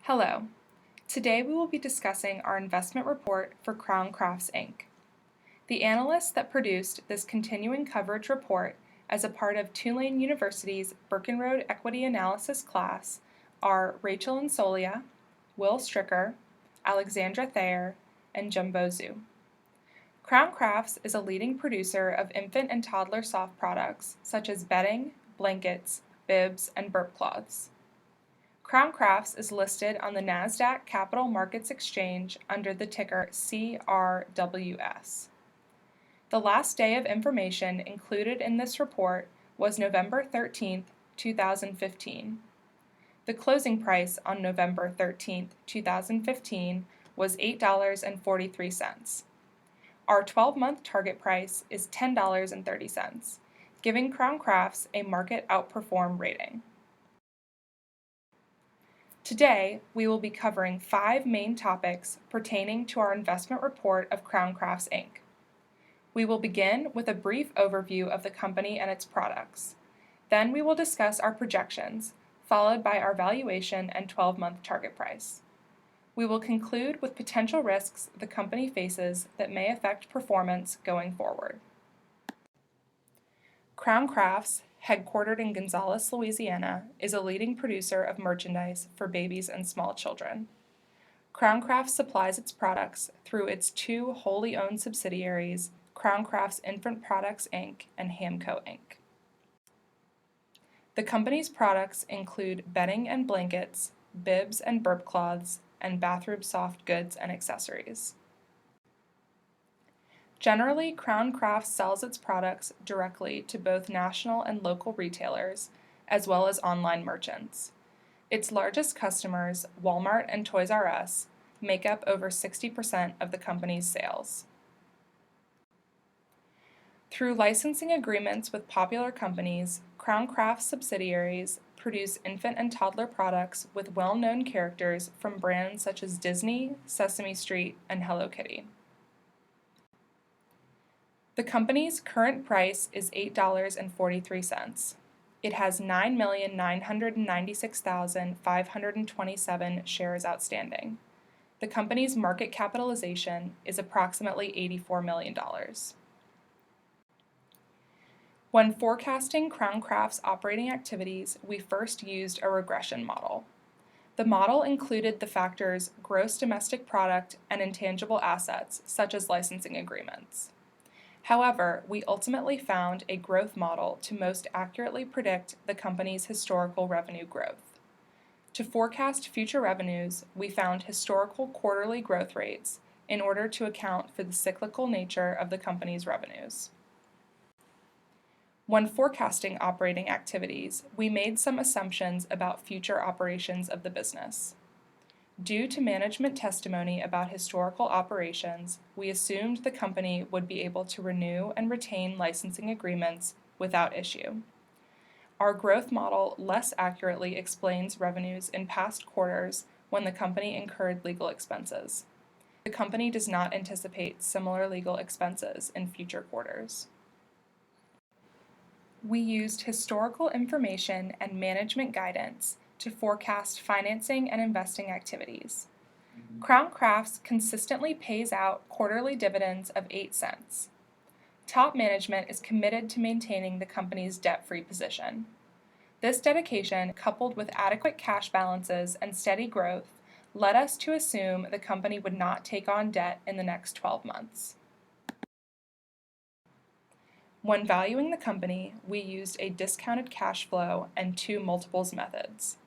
Hello. Today we will be discussing our investment report for Crown Crafts, Inc. The analysts that produced this continuing coverage report as a part of Tulane University's Birkenroad Equity Analysis class are Rachel Insolia, Will Stricker, Alexandra Thayer, and Jumbo Zhu. Crown Crafts is a leading producer of infant and toddler soft products such as bedding, blankets, bibs, and burp cloths. Crown Crafts is listed on the NASDAQ Capital Markets Exchange under the ticker CRWS. The last day of information included in this report was November 13, 2015. The closing price on November 13, 2015 was $8.43. Our 12-month target price is $10.30, giving Crown Crafts a market outperform rating. Today, we will be covering 5 main topics pertaining to our investment report of Crown Crafts, Inc. We will begin with a brief overview of the company and its products. Then we will discuss our projections, followed by our valuation and 12-month target price. We will conclude with potential risks the company faces that may affect performance going forward. Crown Crafts, headquartered in Gonzales, Louisiana, is a leading producer of merchandise for babies and small children. Crown Crafts supplies its products through its 2 wholly owned subsidiaries, Crown Crafts Infant Products, Inc. and Hamco, Inc. The company's products include bedding and blankets, bibs and burp cloths, and bathrobe soft goods and accessories. Generally, Crown Crafts sells its products directly to both national and local retailers, as well as online merchants. Its largest customers, Walmart and Toys R Us, make up over 60% of the company's sales. Through licensing agreements with popular companies, Crown Crafts subsidiaries produce infant and toddler products with well-known characters from brands such as Disney, Sesame Street, and Hello Kitty. The company's current price is $8.43. It has 9,996,527 shares outstanding. The company's market capitalization is approximately $84 million. When forecasting Crown Crafts' operating activities, we first used a regression model. The model included the factors gross domestic product and intangible assets, such as licensing agreements. However, we ultimately found a growth model to most accurately predict the company's historical revenue growth. To forecast future revenues, we found historical quarterly growth rates in order to account for the cyclical nature of the company's revenues. When forecasting operating activities, we made some assumptions about future operations of the business. Due to management testimony about historical operations, we assumed the company would be able to renew and retain licensing agreements without issue. Our growth model less accurately explains revenues in past quarters when the company incurred legal expenses. The company does not anticipate similar legal expenses in future quarters. We used historical information and management guidance to forecast financing and investing activities. Crown Crafts consistently pays out quarterly dividends of 8 cents. Top management is committed to maintaining the company's debt-free position. This dedication, coupled with adequate cash balances and steady growth, led us to assume the company would not take on debt in the next 12 months. When valuing the company, we used a discounted cash flow and 2 multiples methods.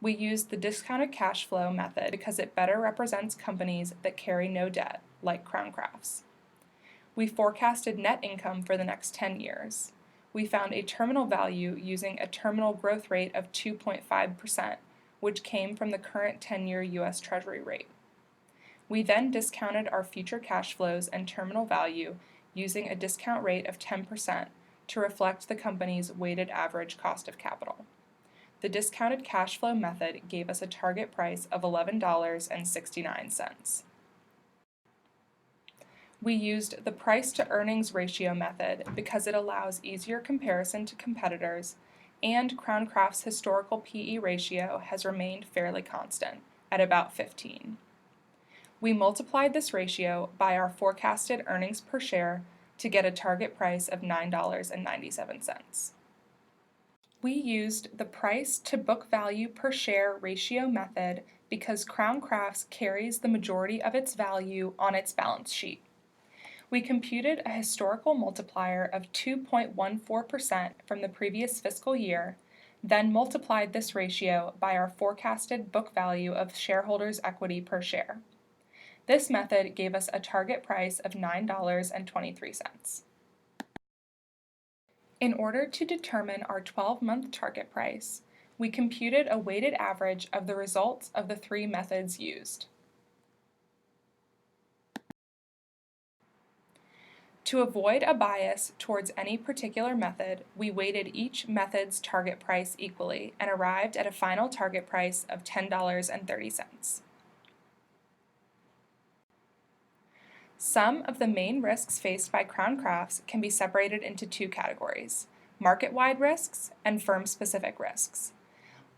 We used the discounted cash flow method because it better represents companies that carry no debt, like Crown Crafts. We forecasted net income for the next 10 years. We found a terminal value using a terminal growth rate of 2.5%, which came from the current 10-year U.S. Treasury rate. We then discounted our future cash flows and terminal value using a discount rate of 10% to reflect the company's weighted average cost of capital. The discounted cash flow method gave us a target price of $11.69. We used the price-to-earnings ratio method because it allows easier comparison to competitors, and Crown Crafts' historical PE ratio has remained fairly constant, at about 15. We multiplied this ratio by our forecasted earnings per share to get a target price of $9.97. We used the price to book value per share ratio method because Crown Crafts carries the majority of its value on its balance sheet. We computed a historical multiplier of 2.14% from the previous fiscal year, then multiplied this ratio by our forecasted book value of shareholders' equity per share. This method gave us a target price of $9.23. In order to determine our 12-month target price, we computed a weighted average of the results of the three methods used. To avoid a bias towards any particular method, we weighted each method's target price equally and arrived at a final target price of $10.30. Some of the main risks faced by Crown Crafts can be separated into two categories: market-wide risks and firm-specific risks.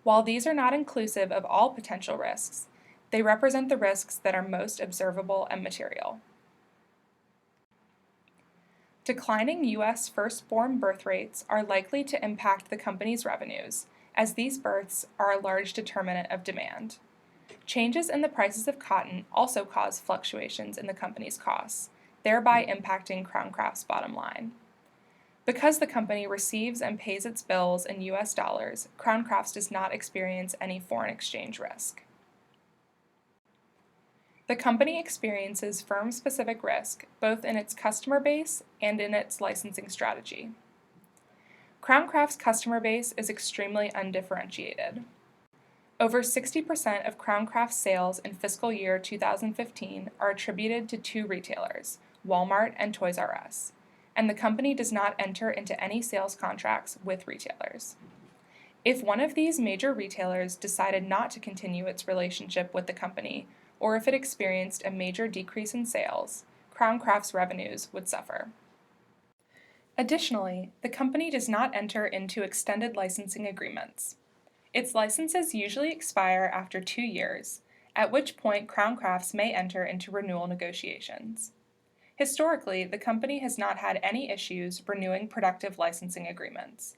While these are not inclusive of all potential risks, they represent the risks that are most observable and material. Declining U.S. firstborn birth rates are likely to impact the company's revenues, as these births are a large determinant of demand. Changes in the prices of cotton also cause fluctuations in the company's costs, thereby impacting Crown Crafts' bottom line. Because the company receives and pays its bills in U.S. dollars, Crown Crafts does not experience any foreign exchange risk. The company experiences firm-specific risk both in its customer base and in its licensing strategy. Crown Crafts' customer base is extremely undifferentiated. Over 60% of Crown Crafts sales in fiscal year 2015 are attributed to two retailers, Walmart and Toys R Us, and the company does not enter into any sales contracts with retailers. If one of these major retailers decided not to continue its relationship with the company, or if it experienced a major decrease in sales, Crown Crafts' revenues would suffer. Additionally, the company does not enter into extended licensing agreements. Its licenses usually expire after 2 years, at which point Crown Crafts may enter into renewal negotiations. Historically, the company has not had any issues renewing productive licensing agreements.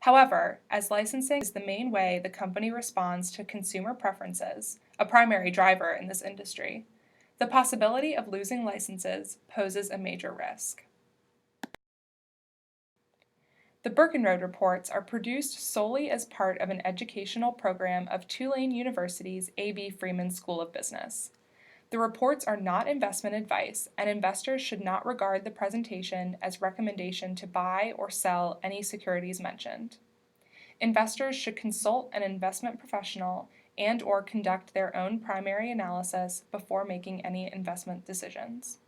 However, as licensing is the main way the company responds to consumer preferences, a primary driver in this industry, the possibility of losing licenses poses a major risk. The Birkenroad reports are produced solely as part of an educational program of Tulane University's A.B. Freeman School of Business. The reports are not investment advice, and investors should not regard the presentation as recommendation to buy or sell any securities mentioned. Investors should consult an investment professional and/or conduct their own primary analysis before making any investment decisions.